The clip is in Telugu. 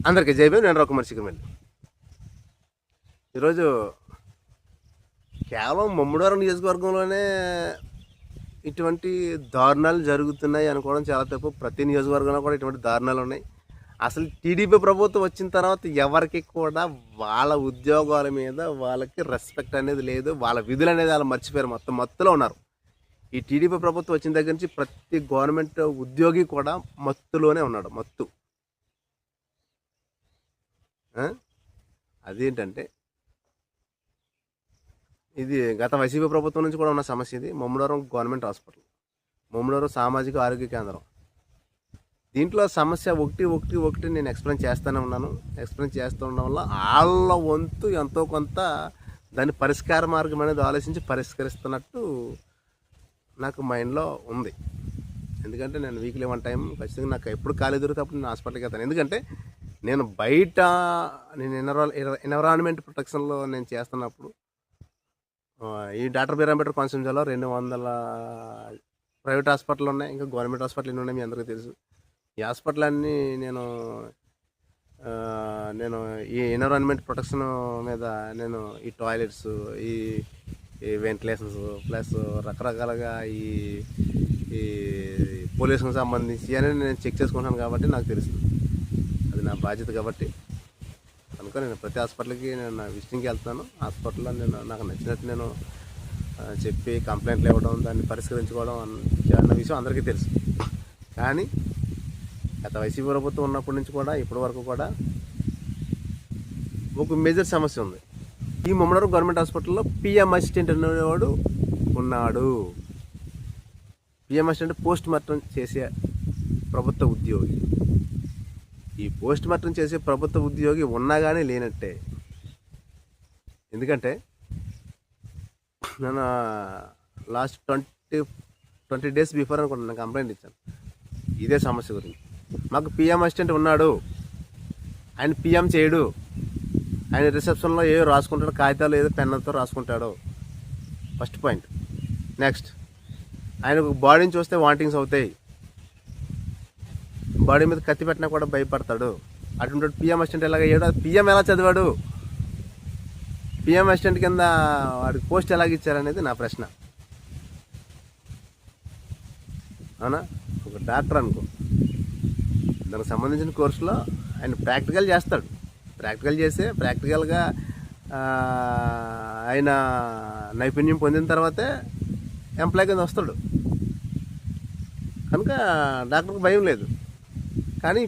అందరికీ జై భీమ్. నేను రఘుకుమార్ చిక్కమల్లి. ఈరోజు కేవలం ముమ్మడివరం నియోజకవర్గంలోనే ఇటువంటి దారుణాలు జరుగుతున్నాయి అనుకోవడం చాలా తప్పు. ప్రతి నియోజకవర్గంలో కూడా ఇటువంటి దారుణాలు ఉన్నాయి. అసలు టీడీపీ ప్రభుత్వం వచ్చిన తర్వాత ఎవరికి కూడా వాళ్ళ ఉద్యోగాల మీద వాళ్ళకి రెస్పెక్ట్ అనేది లేదు. వాళ్ళ విధులు అనేది వాళ్ళు మర్చిపోయారు. మత్తులో ఉన్నారు. ఈ టీడీపీ ప్రభుత్వం వచ్చిన దగ్గర నుంచి ప్రతి గవర్నమెంట్ ఉద్యోగి కూడా మత్తులోనే ఉన్నాడు. మత్తు అదేంటంటే ఇది గత వైసీపీ ప్రభుత్వం నుంచి కూడా ఉన్న సమస్య. ఇది ముమ్మడివరం గవర్నమెంట్ హాస్పిటల్, ముమ్మడివరం సామాజిక ఆరోగ్య కేంద్రం. దీంట్లో సమస్య ఒకటి నేను ఎక్స్ప్లెయిన్ చేస్తూనే ఉన్నాను. ఎక్స్ప్లెయిన్ చేస్తూ ఉండడం వల్ల వాళ్ళ వంతు ఎంతో కొంత దాని పరిష్కార మార్గం అనేది ఆలోచించి పరిష్కరిస్తున్నట్టు నాకు మైండ్లో ఉంది. ఎందుకంటే నేను వీక్లీ 1 టైం ఖచ్చితంగా నాకు ఎప్పుడు ఖాళీ దొరికితే అప్పుడు నేను హాస్పిటల్కి వెళ్తాను. ఎందుకంటే నేను బయట ఎన్విరాన్మెంట్ ప్రొటెక్షన్లో నేను చేస్తున్నప్పుడు ఈ డాక్టర్ బిఆర్ అంబేద్కర్ కాన్స్టిట్యూన్సీలో 200 ప్రైవేట్ హాస్పిటల్ ఉన్నాయి, ఇంకా గవర్నమెంట్ హాస్పిటల్ ఎన్ని ఉన్నాయి మీ అందరికీ తెలుసు. ఈ హాస్పిటల్ అన్నీ నేను ఈ ఎన్విరాన్మెంట్ ప్రొటెక్షన్ మీద నేను ఈ టాయిలెట్స్, ఈ వెంటిలేషన్స్ ప్లస్ రకరకాలుగా ఈ పొల్యూషన్కి సంబంధించి అనేది నేను చెక్ చేసుకుంటాను కాబట్టి నాకు తెలుస్తుంది. అది నా బాధ్యత కాబట్టి కనుక నేను ప్రతి హాస్పిటల్కి నేను విజిటింగ్కి వెళ్తున్నాను. హాస్పిటల్లో నాకు నచ్చినట్టు నేను చెప్పి కంప్లైంట్లు ఇవ్వడం, దాన్ని పరిష్కరించుకోవడం అన్న విషయం అందరికీ తెలుసు. కానీ గత వైసీపీ ప్రభుత్వం ఉన్నప్పటి నుంచి కూడా ఇప్పటి వరకు కూడా ఒక మేజర్ సమస్య ఉంది. ఈ ముమ్మడివరం గవర్నమెంట్ హాస్పిటల్లో పిఎం అసిస్టెంట్ అనేవాడు ఉన్నాడు. పిఎం అసిస్టెంట్ పోస్ట్ మార్టం చేసే ప్రభుత్వ ఉద్యోగి. ఈ పోస్ట్ మార్టం చేసే ప్రభుత్వ ఉద్యోగి ఉన్నా కానీ లేనట్టే. ఎందుకంటే నేను లాస్ట్ 20 డేస్ బిఫోర్ అనుకుంటున్నాను కంప్లైంట్ ఇచ్చాను ఇదే సమస్య గురించి. మాకు పిఎం అసిస్టెంట్ ఉన్నాడు, ఆయన పిఎం చేయడు, ఆయన రిసెప్షన్లో ఏదో రాసుకుంటాడు, కాగితాలు ఏదో పెన్నుతో రాసుకుంటాడు. First point. నెక్స్ట్, ఆయనకు బాడీని చూస్తే వాంటింగ్స్ అవుతాయి, బాడీ మీద కత్తి పెట్టినా కూడా భయపడతాడు. అటువంటి పిఎం అసిస్టెంట్ ఎలాగ అయ్యాడు? పిఎం ఎలా చదివాడు? పిఎం అసిస్టెంట్ కింద వాడికి పోస్ట్ ఎలాగ ఇచ్చారనేది నా ప్రశ్న. అవునా? ఒక డాక్టర్ అనుకో, దానికి సంబంధించిన కోర్సులో ఆయన ప్రాక్టికల్ చేస్తాడు. ప్రాక్టికల్ చేస్తే ప్రాక్టికల్గా ఆయన నైపుణ్యం పొందిన తర్వాతే ఎంప్లాయ్ కింద వస్తాడు. కనుక డాక్టర్కి భయం లేదు. కానీ